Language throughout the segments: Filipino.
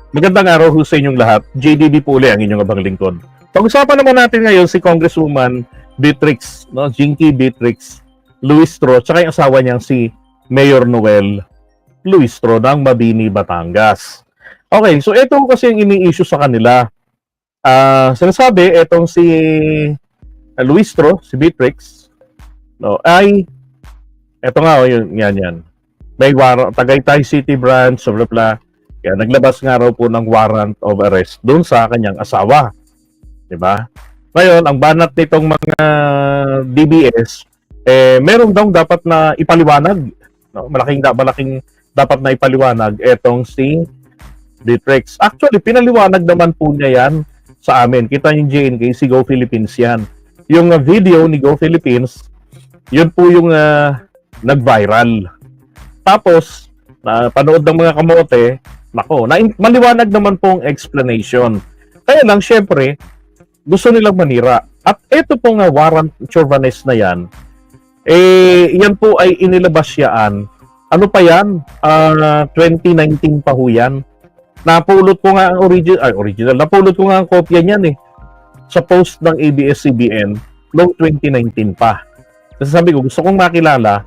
Magandang araw ho sa inyong lahat. JDB po uli ang inyong abang lingkod. Pag-usapan naman natin ngayon si Congresswoman Beatrix, no? Jinky Beatrix Luistro, tsaka yung asawa niyang si Mayor Noel Luistro ng Mabini, Batangas. Okay, so ito kasi yung ini-issue sa kanila. Sinasabi, etong si Luistro, si Beatrix, no, ay, eto nga, yan. May warrant, Tagaytay City Branch, blah, blah. Kaya naglabas nga raw po ng warrant of arrest doon sa kanyang asawa. Diba? Ngayon, ang banat nitong mga DBS, meron daw dapat na ipaliwanag. No? Malaking dapat na ipaliwanag etong si Beatrix. Actually, pinaliwanag naman po niya yan sa amin. Kita yung JNK, si Go Philippines yan. Yung video ni Go Philippines, yun po yung nag-viral. Tapos, panood ng mga kamote, maliwanag naman pong explanation. Kaya lang, syempre, gusto nilang manira. At ito pong warrant chauvinist na yan, yan po ay inilabas yaan. Ano pa yan? 2019 pa ho yan. Napulot ko nga ang original. Napulot ko nga ang kopya niyan sa post ng ABS-CBN noong 2019 pa. Kasi sabi ko, gusto kong makilala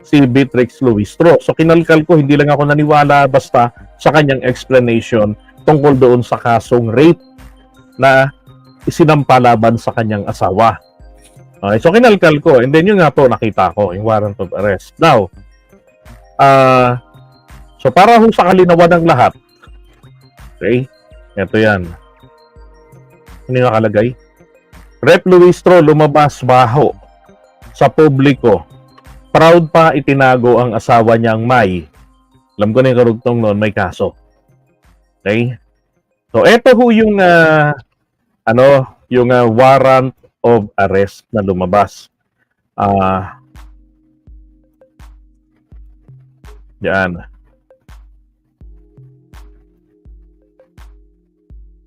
si Beatrix Luistro. So kinalkal ko, hindi lang ako naniwala basta sa kanyang explanation tungkol doon sa kasong rape na isinampalaban sa kanyang asawa. Okay, so kinalkal ko, and then yun nga po nakita ko, yung warrant of arrest. Now, so para ho sa kalinawan ng lahat, okay, ito yan. Ano yung nakalagay? Rep Luistro lumabas baho sa publiko. Proud pa itinago ang asawa niyang May. Alam ko na yung karugtong noon, may kaso. Okay? So, ito ho yung warrant of arrest na lumabas. Yan.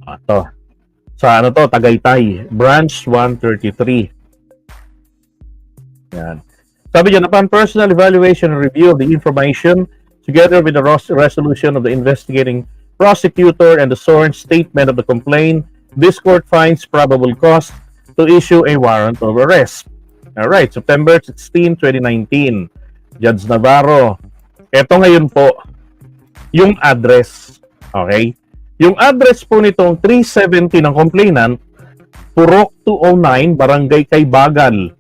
Ito. Sa Tagaytay, Branch 133. Yan. Sabi niya, upon personal evaluation and review of the information, together with the resolution of the investigating prosecutor and the sworn statement of the complaint, this court finds probable cause to issue a warrant of arrest. Alright, September 16, 2019. Judge Navarro. Ito ngayon po, yung address. Okay? Yung address po nitong 370 ng complainant, Purok 209, Barangay Kaybagal.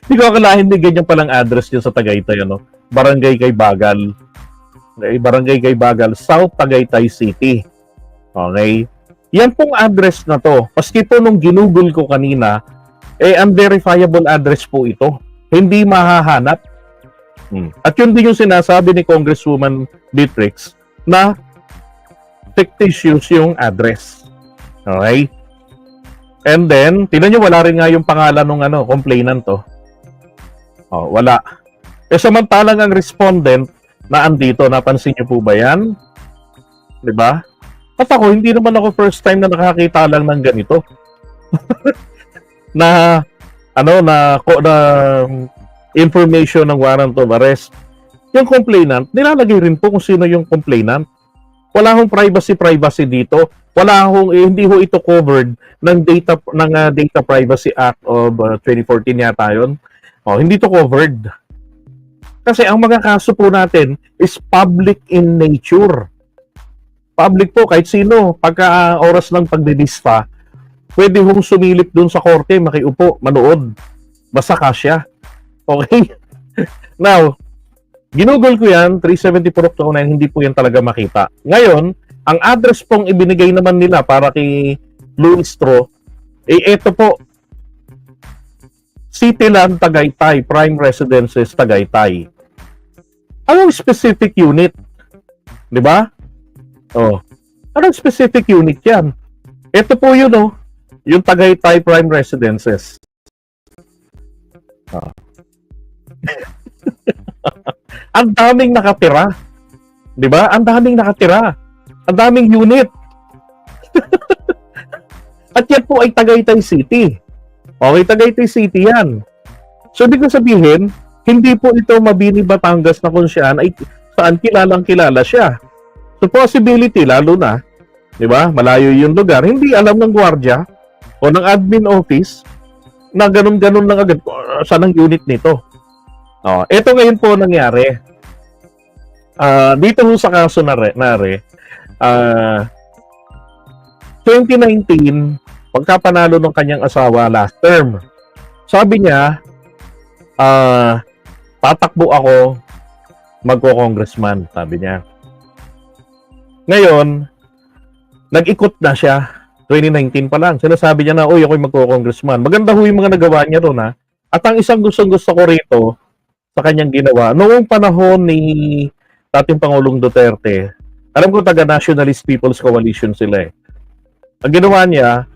Hindi ko akalain din ganyan palang address yun sa Tagaytay, Barangay Kaybagal. Okay, Barangay Kaybagal, South Tagaytay City. Okay? Yan pong address na to. Paski po nung ginugol ko kanina, unverifiable address po ito. Hindi mahahanap. At yun din yung sinasabi ni Congresswoman Beatrix na fictitious yung address. Okay? And then, tingnan nyo, wala rin nga yung pangalan ng complainant to. Oh, wala. Samantalang ang respondent na andito, napansin niyo po ba yan? Diba? At ako, hindi naman ako first time na nakakita lang ng ganito. na information ng warrant of arrest. Yung complainant, nilalagay rin po kung sino yung complainant. Wala hong privacy dito. Hindi ho ito covered ng Data Privacy Act of 2014 yata yun. Oh, hindi to covered. Kasi ang mga kaso po natin is public in nature. Public po, kahit sino, pagka oras ng pagdidispa, pwede hong sumilip dun sa korte, makiupo, manood. Basta kasya. Okay? Now, ginugol ko yan, 370 Purok 209, hindi po yan talaga makita. Ngayon, ang address pong ibinigay naman nila para kay Luistro, ito po, Cityland Tagaytay, Prime Residences Tagaytay. Anong specific unit? Di ba? Oh. Anong specific unit yan? Ito po yun, yung Tagaytay Prime Residences. Ang daming nakatira. Di ba? Ang daming nakatira. Ang daming unit. At yan po ay Tagaytay City. Okay, Tagaytay City yan. So, ibig sabihin, hindi po ito Mabini, Batangas na kung saan kilalang kilala siya. So possibility, lalo na, di ba, malayo yung lugar, hindi alam ng gwardiya o ng admin office na ganun-ganun lang agad, saan ang unit nito. Ito ngayon po nangyari. Dito ho sa kaso na 2019, pagkapanalo ng kanyang asawa last term, sabi niya, tatakbo ako, magko-congressman, sabi niya. Ngayon, nag-ikot na siya, 2019 pa lang. Sinasabi niya na, uy, ako'y magko-congressman. Maganda ho yung mga nagawa niya doon, ha? At ang isang gustong-gusto ko rito sa kanyang ginawa, noong panahon ni dating Pangulong Duterte, alam ko taga Nationalist People's Coalition sila eh. Ang ginawa niya,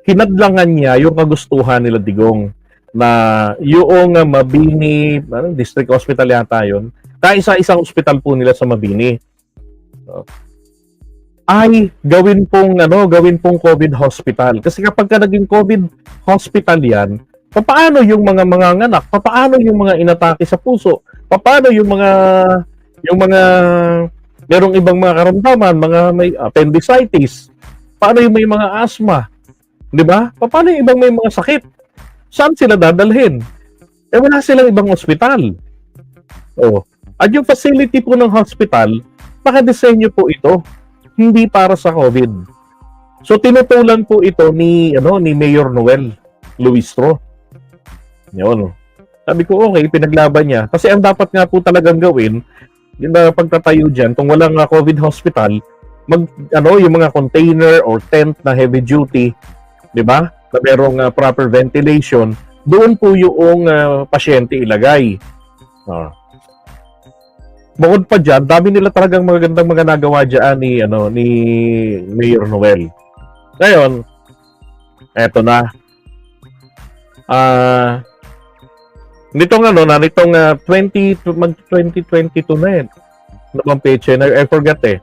hinadlangan niya yung kagustuhan nila Digong na yung Mabini, district hospital yata yun, kaisa-isang hospital po nila sa Mabini. Ay gawin pong COVID hospital. Kasi kapag ka naging COVID hospital yan, paano yung mga anak? Paano yung mga inatake sa puso? Paano yung mga merong ibang mga karamdaman, mga may appendicitis? Paano yung may mga asthma? 'Di ba? Paano yung ibang may mga sakit? Saan sila dadalhin? Wala silang ibang ospital. At yung facility po ng hospital, nakadesenyo po ito hindi para sa COVID. So tinutulan po ito ni Mayor Noel Luistro. Yun. Sabi ko, okay, pinaglaban niya. Kasi ang dapat nga po talagang gawin, yung pagtatayo diyan, kung walang COVID hospital, yung mga container or tent na heavy duty, 'di ba? Na merong proper ventilation, doon po yung pasyente ilagay. Bukod pa dyan, dami nila talagang magagandang mga nagawa dyan ni Mayor Noel. Ngayon, eto na. Nitong 2022 na yun. Ano bang peche? I forgot eh.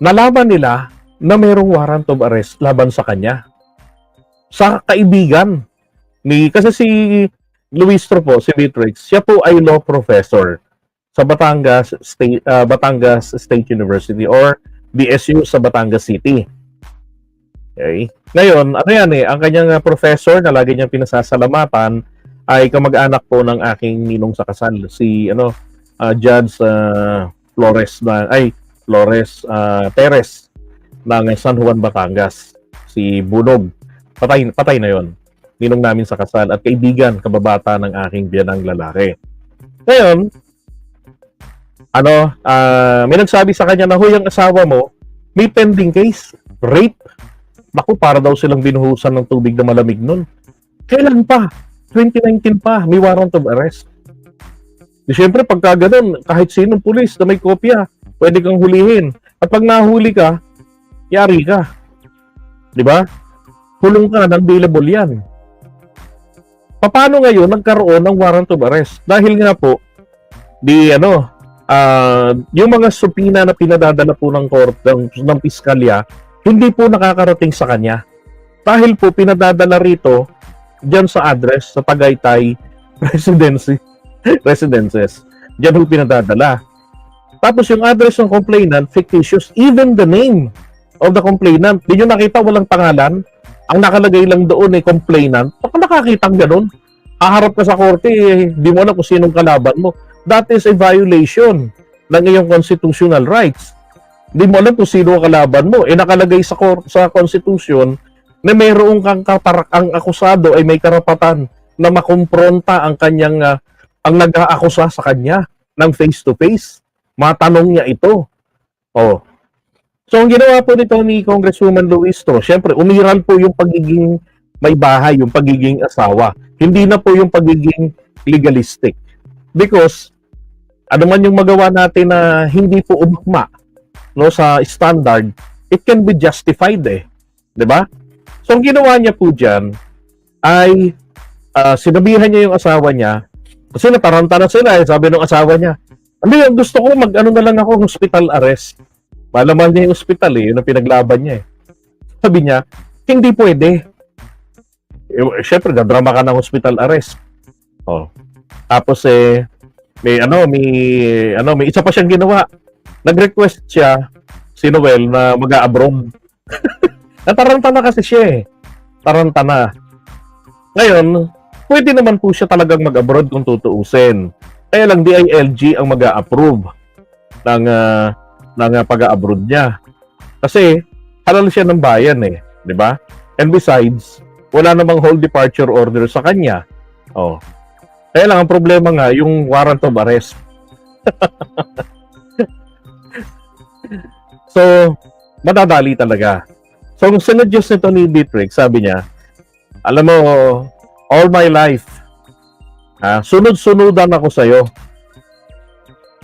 Nalaman nila na merong warrant of arrest laban sa kanya. Sa kaibigan kasi si Luistro po, si Beatrix, siya po ay law professor sa Batangas State University or BSU sa Batangas City. Okay? Ngayon, ang kanyang professor na lagi niyang pinasasalamatan ay kamag-anak po ng aking ninong sa kasal, si Judge Flores Teres ng San Juan, Batangas, si Bunog. Patay na yon. Ninong namin sa kasal at kaibigan, kababata ng aking biyanang lalaki. Ngayon, may nagsabi sa kanya na, huy, ang asawa mo, may pending case, rape. Naku, para daw silang binuhusan ng tubig na malamig nun. Kailan pa? 2019 pa, may warrant of arrest. Di syempre, pagka ganun, kahit sinong pulis na may kopya, pwede kang hulihin. At pag nahuli ka, yari ka. Di ba? Hulong ka, non-bailable yan. Paano ngayon nagkaroon ng warrant of arrest? Dahil nga po, yung mga supina na pinadadala po ng ng piskalya, hindi po nakakarating sa kanya. Dahil po pinadadala rito diyan sa address sa Tagaytay Residences. Diyan po pinadadala. Tapos yung address ng complainant, fictitious, even the name of the complainant. Di nyo nakita, walang pangalan. Ang nakalagay lang doon ay complainant. Baka nakakitang ganun. Haharap ka sa korte, di mo alam kung sinong kalaban mo. That is a violation ng iyong constitutional rights. Di mo alam kung sino ang kalaban mo. Nakalagay sa Constitution na mayroong ang akusado ay may karapatan na makumpronta ang kanyang ang nag-aakusa sa kanya ng face-to-face. Matanong niya ito. So, ang ginawa po nito ni Congresswoman Luistro, syempre, umiral po yung pagiging may bahay, yung pagiging asawa. Hindi na po yung pagiging legalistic. Because, ano man yung magawa natin na hindi po umukma sa standard, it can be justified eh. 'Di ba? So, ang ginawa niya po dyan ay sinabihan niya yung asawa niya, kasi nataranta na sila eh, sabi ng asawa niya, gusto ko na lang ako, hospital arrest. Malaman niya yung hospital eh, yun ang pinaglaban niya eh. Sabi niya, hindi pwede. Syempre, nadrama ka ng hospital arrest. Tapos may isa pa siyang ginawa. nag-request siya, si Noel, na mag-a-abroad. Nataranta na kasi siya eh. Taranta na. Ngayon, pwede naman po siya talagang mag-abroad kung tutuusin. Kaya lang DILG ang mag-a-approve ng pag-a-abroad niya. Kasi halal siya ng bayan eh, 'di ba? And besides, wala namang whole departure order sa kanya. Oh. Kaya lang ang problema nga yung warrant of arrest. So, madadali talaga. So, kung sinuggest nito ni Beatrix, sabi niya, alam mo, all my life, sunod-sunudan ako sa'yo.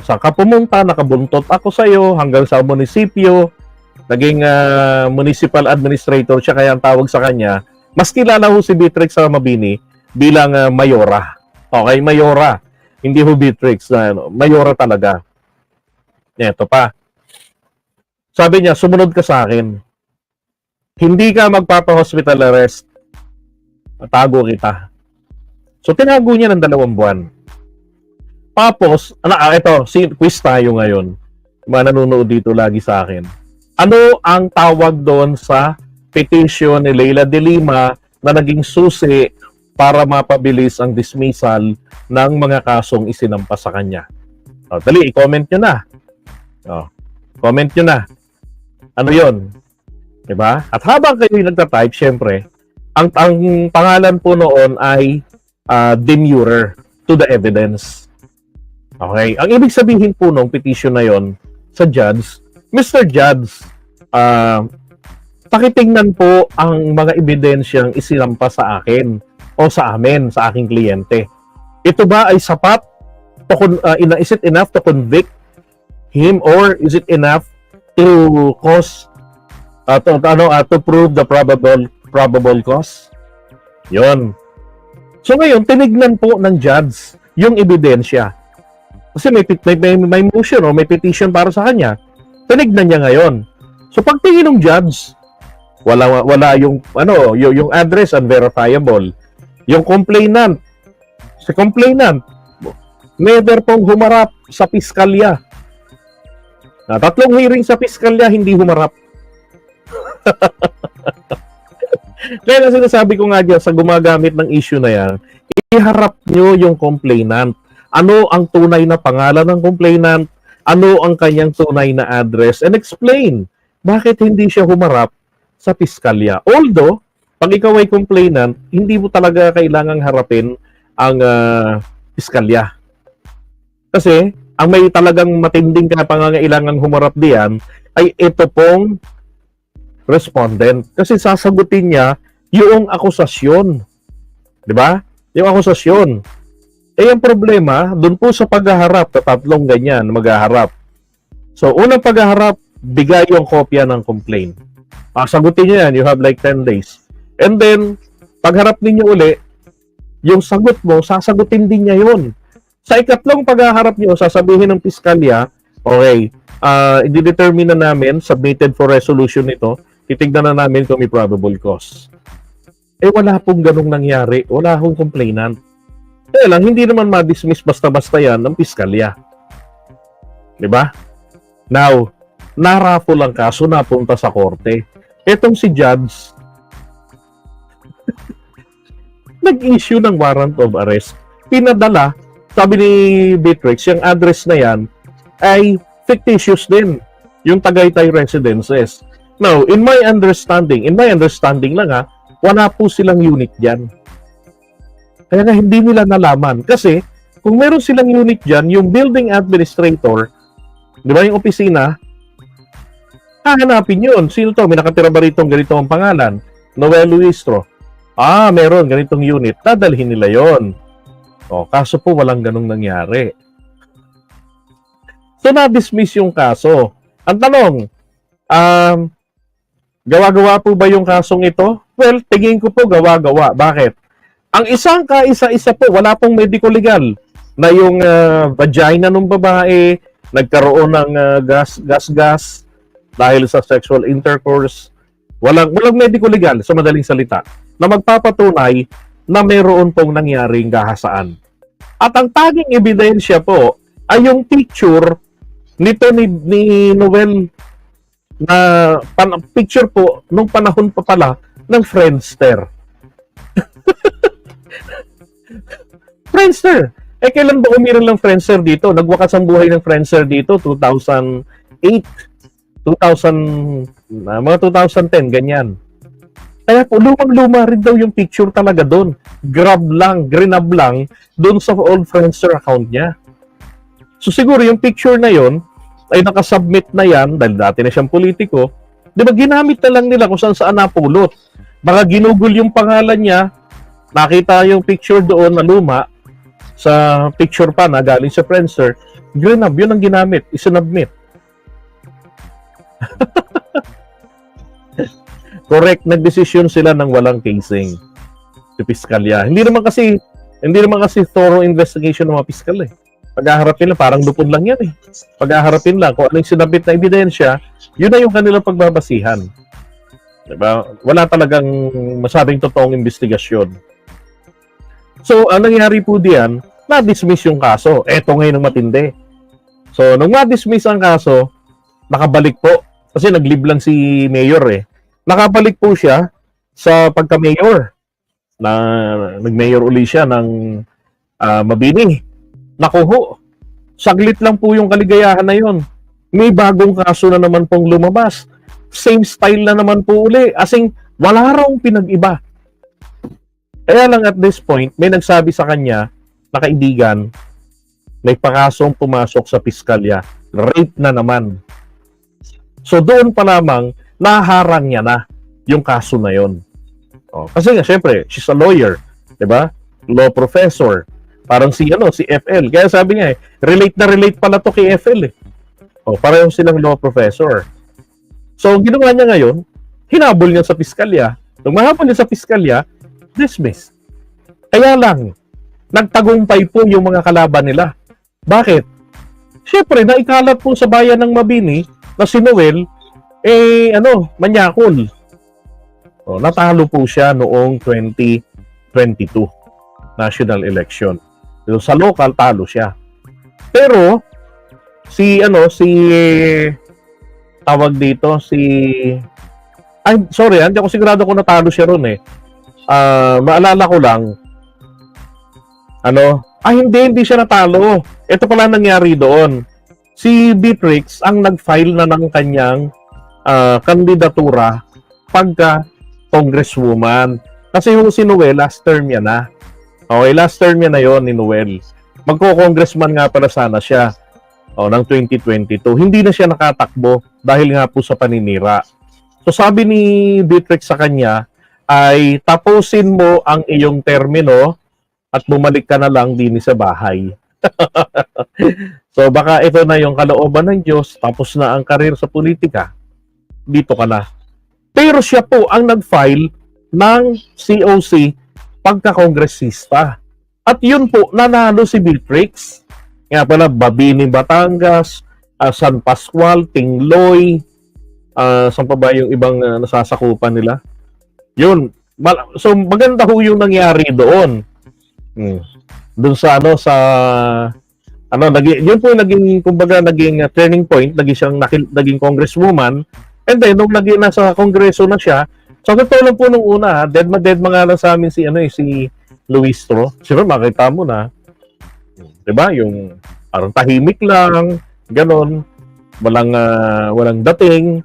Saan ka pumunta, nakabuntot ako sa'yo hanggang sa munisipyo, naging municipal administrator siya, kaya ang tawag sa kanya, mas kilala ho si Beatrix sa Mabini bilang Mayora. Okay, Mayora. Hindi ho Beatrix, Mayora talaga. Ito pa. Sabi niya, sumunod ka sa akin. Hindi ka magpapa-hospital arrest. Tago kita. So, tinago niya ng 2 buwan. Tapos, quiz tayo ngayon. Mga nanonood dito lagi sa akin. Ano ang tawag doon sa petition ni Leila de Lima na naging susi para mapabilis ang dismissal ng mga kasong isinampas sa kanya? O, dali, i-comment nyo na. O, comment nyo na. Ano yon? Diba? At habang kayo nagta-type, syempre, ang pangalan po noon ay demurrer to the evidence. Okay? Ang ibig sabihin po nung petition na yon sa judge, Mr. Judge, pakitingnan po ang mga ebidensyang isinampas sa akin o sa amin, sa aking kliyente. Ito ba ay sapat? Is it enough to convict him or is it enough to cause to prove the probable cause? Yon. So ngayon, tinignan po ng judge yung ebidensya. Kasi may motion o may petition para sa kanya. Tinignan niya ngayon. So pagtingin ng judge, wala yung yung address unverifiable. Yung complainant, si complainant never pong humarap sa piskalya. Na 3 hearing sa piskalya, hindi humarap. Kaya na sinasabi ko nga dyan, sa gumagamit ng issue na yan, iharap nyo yung complainant. Ano ang tunay na pangalan ng complainant? Ano ang kanyang tunay na address? And explain bakit hindi siya humarap sa piskalya. Although, pag ikaw ay complainant, hindi mo talaga kailangang harapin ang piskalya. Kasi, ang may talagang matinding pangangailangang humarap diyan ay ito pong respondent. Kasi sasagutin niya yung akusasyon. Di ba? Yung akusasyon. Eh, ang problema, dun po sa paghaharap, tatlong ganyan, maghaharap. So, unang paghaharap, bigay yung kopya ng complaint. Sagutin niyo yan, you have like 10 days. And then, pagharap ninyo uli, yung sagot mo, sasagutin din niya yun. Sa ikatlong paghaharap nyo, sasabihin ng piskalya, okay, i-determine na namin, submitted for resolution ito, titignan na namin kung may probable cause. Eh, wala pong ganong nangyari. Wala akong complainant. Kaya lang, hindi naman ma-dismiss basta-basta yan ng piskalya. Diba? Now, narapol ang kaso, napunta sa korte. Etong si judge, nag-issue ng warrant of arrest. Pinadala, sabi ni Beatrix, yung address na yan ay fictitious din. Yung Tagaytay residences. Now, in my understanding lang wala po silang unit dyan. Kaya nga hindi nila nalaman. Kasi, kung meron silang unit dyan, yung building administrator, di ba yung opisina, hahanapin yun. Sino to? May nakatira ba rito ganito ang pangalan? Noel Luistro. Meron ganitong unit. Dadalhin nila yon. Kaso po walang ganong nangyari. So, na-dismiss yung kaso. Ang tanong, gawa-gawa po ba yung kasong ito? Well, tingin ko po gawa-gawa. Bakit? Ang isang kaisa-isa po, wala pong medical legal na yung vagina ng babae, nagkaroon ng gas-gas dahil sa sexual intercourse. Walang medical legal, sa madaling salita, na magpapatunay na mayroon pong nangyaring gahasaan. At ang taging ebidensya po ay yung picture nito ni Noel na picture po nung panahon pa pala ng Friendster. Friendster! Eh, kailan ba umiral ng Friendster dito? Nagwakas ang buhay ng Friendster dito, 2008, 2000, mga 2010, ganyan. Kaya po, lumang-luma rin daw yung picture talaga doon. Grab lang doon sa old Friendster account niya. So siguro yung picture na yon ay nakasubmit na yan, dahil dati na siyang politiko, di ba ginamit na lang nila kung saan napulot. Baka ginugol yung pangalan niya, nakita yung picture doon na luma, sa picture pa na galing sa Friendster, grab, yun ang ginamit, isinubmit. Correct, nagdesisyon sila ng walang casing si piskalya. Hindi naman kasi thorough investigation ng mga piskal eh. Pag-aharapin lang, parang lupon lang yan eh. Pag-aharapin lang, kung ano yung sinabit na ebidensya, yun na yung kanilang pagbabasihan. Diba? Wala talagang masabing totoong investigasyon. So, ang nangyari po diyan, na-dismiss yung kaso. Eto ngayon ang matindi. So, nung ma-dismiss ang kaso, nakabalik po. Kasi nag-leave lang si Mayor eh. Nakabalik po siya sa pagka-mayor. Nag-mayor uli siya ng Mabini. Nakuho. Saglit lang po yung kaligayahan na yun. May bagong kaso na naman pong lumabas. Same style na naman po uli. Asing wala raw pinag-iba. Kaya lang at this point, may nagsabi sa kanya na kaibigan, may pakasong pumasok sa piskalya. Rape na naman. So doon pa lamang, naharang niya na yung kaso na yon. Kasi nga, syempre, she's a lawyer. Diba? Law professor. Parang si FL. Kaya sabi niya relate pala to kay FL eh. Pareho silang law professor. So, ginawa niya ngayon, hinabol niya sa piskalya. Nung mahabol niya sa piskalya, dismiss. Kaya lang, nagtagumpay po yung mga kalaban nila. Bakit? Siyempre, naikalat po sa bayan ng Mabini na si Noel, manyakol. Natalo po siya noong 2022 national election. So, sa local, talo siya. Pero, hindi ako sigurado kung natalo siya ron eh. Maalala ko lang, hindi siya natalo. Ito pala nangyari doon. Si Beatrix ang nag-file na ng kanyang kandidatura pagka congresswoman. Kasi yung si Noel, last term niya na. Okay, last term niya na yon ni Noel. Magko-congressman nga pala sana siya ng 2022. Hindi na siya nakatakbo dahil nga po sa paninira. So sabi ni Beatrix sa kanya, ay tapusin mo ang iyong termino at bumalik ka na lang din sa bahay. So baka ito na yung kalooban ng Diyos, tapos na ang karir sa politika, dito ka na. Pero siya po ang nag-file ng COC pagka-kongresista. At yun po, nanalo si Beatrix. Nga pala, Mabini, Batangas, San Pascual, Tingloy, saan pa ba yung ibang nasasakupan nila? Yun. So, maganda ho yung nangyari doon. Doon sa yun po naging turning point, naging congresswoman. And then, nung nasa kongreso na siya, so, totoo lang po nung una, dead nga lang sa amin si Luis Tro. Siyempre, makita mo na, diba, yung parang tahimik lang, ganon, walang dating,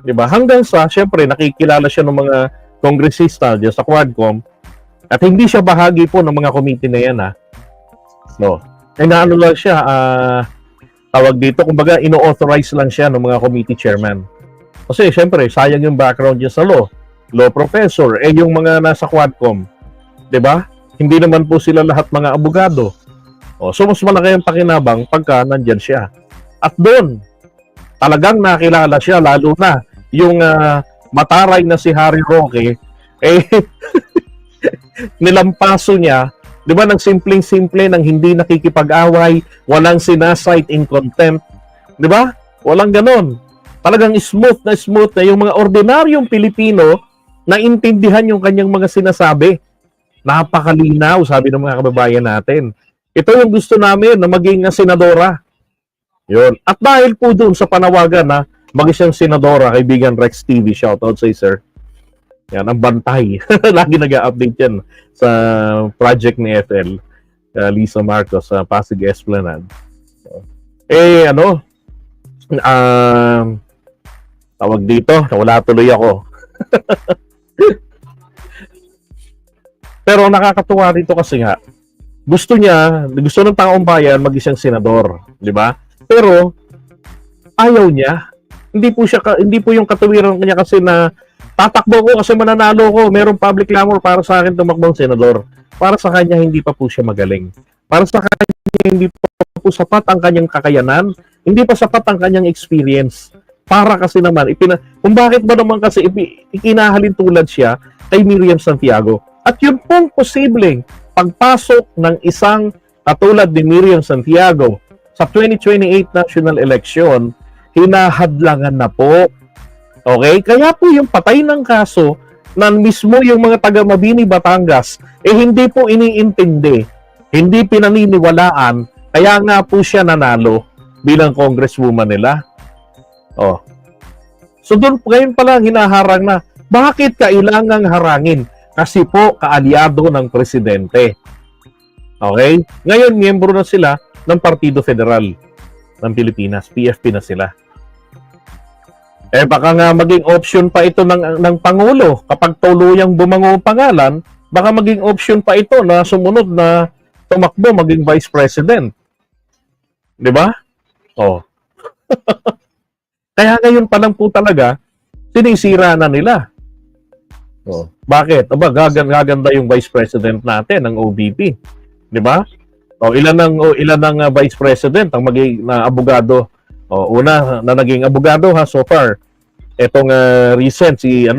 diba, hanggang sa, siyempre, nakikilala siya ng mga kongresista dyan sa Quadcom, at hindi siya bahagi po ng mga committee na yan, naano lang siya, tawag dito, kumbaga, ino-authorize lang siya ng mga committee chairman. Kasi, siyempre, sayang yung background niya sa law professor, yung mga nasa Quadcom, diba? Hindi naman po sila lahat mga abogado. So, mas malaki ang pakinabang pagka nandyan siya. At doon, talagang nakilala siya, lalo na yung mataray na si Harry Roque, nilampaso niya, di ba, ng simpleng-simple, ng hindi nakikipag-away, walang sinasight in contempt, di ba? Walang ganon. Talagang smooth na yung mga ordinaryong Pilipino na intindihan yung kanyang mga sinasabi. Napakalinaw, sabi ng mga kababayan natin. Ito yung gusto namin na maging senadora. Yun. At dahil po doon sa panawagan na mag-isang senadora, kaibigan Rex TV, shoutout sa sir. Yan, ang bantay. Lagi nag-update yan sa project ni FL, Lisa Marcos sa Pasig Esplanade. Tawag dito, wala tuloy ako. Pero nakakatuwa dito kasi nga, gusto ng taong bayan mag-isang senador, di ba? Pero ayaw niya. Hindi po yung katuwiran kanya kasi na tatakbo ko kasi mananalo ko, merong public clamor para sa akin tumakbong senador. Para sa kanya hindi pa po siya magaling. Para sa kanya hindi pa po sapat ang kanyang kakayanan, hindi pa sapat ang kanyang experience. Para kasi naman kung bakit ba naman kasi ikinahalin tulad siya kay Miriam Santiago. At yun pong posibleng pagpasok ng isang katulad ni Miriam Santiago sa 2028 national election, hinahadlangan na po. Okay? Kaya po yung patay ng kaso na mismo yung mga taga Mabini, Batangas, hindi po iniintindi, hindi pinaniniwalaan, kaya nga po siya nanalo bilang congresswoman nila. Oh. So doon ngayon pa lang hinaharang na, bakit kailangang harangin? Kasi po kaalyado ng presidente. Okay? Ngayon, miyembro na sila ng Partido Federal ng Pilipinas. PFP na sila. Baka nga maging option pa ito ng Pangulo. Kapag tuluyang bumango ang pangalan, baka maging option pa ito na sumunod na tumakbo maging Vice President. Di ba? Oh. Kaya ngayon pa lang po talaga, sinisira na nila. Oh. Bakit? Aba, gaganda yung Vice President natin ng OBP. Di ba? O ilan ng Vice President ang maging na abogado. O una na naging abogado ha so far. Etong recent si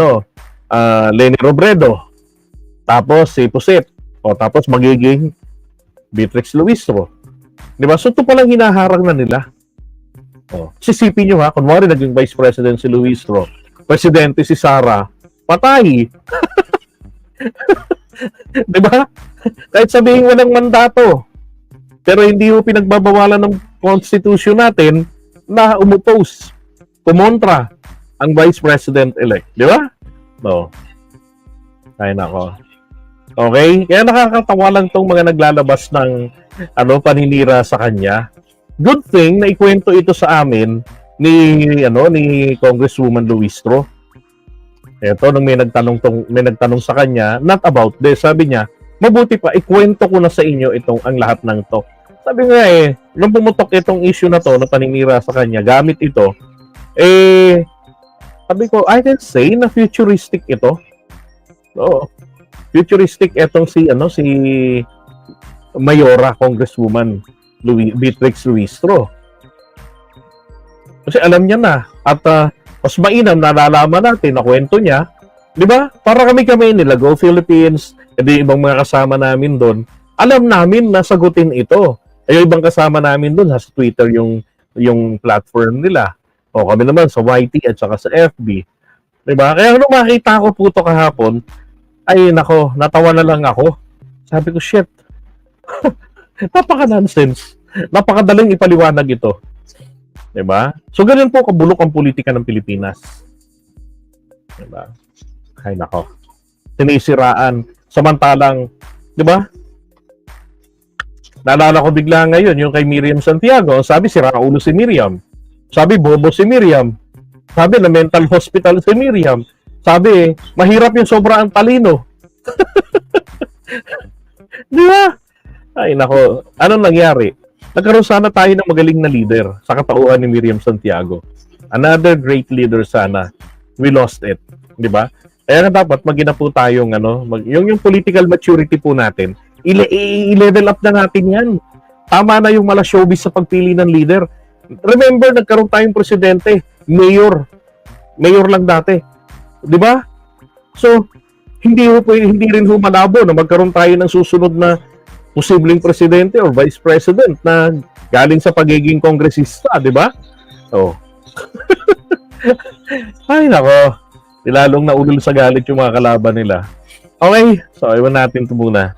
Leni Robredo. Tapos si Puset. O tapos magiging Beatrix Luistro. Di ba? So ito palang hinaharang na nila. O, sisipin nyo ha, kunwari naging Vice President si Luistro, Presidente si Sara, patay. Di ba? Kahit sabihin walang mandato. Pero hindi mo pinagbabawalan ng Constitution natin na umupose, kumontra ang Vice President-elect. Di ba? No. Ay nako. Okay? Kaya nakakatawa lang tong mga naglalabas ng paninira sa kanya. Good thing na ikwento ito sa amin ni Congresswoman Luistro. Ito nung may nagtanong sa kanya, not about this. Sabi niya, mabuti pa ikwento ko na sa inyo ang lahat ng to. Sabi nga nung pumutok itong issue na to na paninira sa kanya, gamit ito, sabi ko, I can say na futuristic ito. Oo. Futuristic itong si Mayora, Congresswoman Beatrix Luistro. Kasi alam niya na at mas mainam na nalalaman natin na kwento niya, di ba? Para kami nila Go Philippines, ibang mga kasama namin doon, alam namin na sagutin ito. Yung ibang kasama namin doon sa Twitter yung platform nila. O kami naman sa YT at saka sa FB. Di ba? Kaya nung makita ko po ito kahapon, ay nako, natawa na lang ako. Sabi ko, shit. Napaka-nonsense. Napakadaling ipaliwanag ito. Diba? So, ganun po kabulok ang politika ng Pilipinas. Diba? Ay, nako. Sinisiraan. Samantalang, diba? Naalala ko bigla ngayon, yung kay Miriam Santiago, sabi, sira ulo si Miriam. Sabi, bobo si Miriam. Sabi, na mental hospital si Miriam. Sabi, mahirap yung sobrang talino. Diba? Ay, nako. Anong nangyari? Nagkaroon sana tayo ng magaling na leader sa katauhan ni Miriam Santiago. Another great leader sana. We lost it. Di ba? Kaya na dapat magina po tayong yung political maturity po natin, i-level up na natin yan. Tama na yung mala showbiz sa pagpili ng leader. Remember, nagkaroon tayong presidente, mayor. Mayor lang dati. Di ba? So, hindi rin malabo na magkaroon tayo ng susunod na posibleng presidente or vice president na galing sa pagiging kongresista, di ba? Oh. Ay, nako. Lalong naulol sa galit yung mga kalaban nila. Okay, so iwan natin ito muna.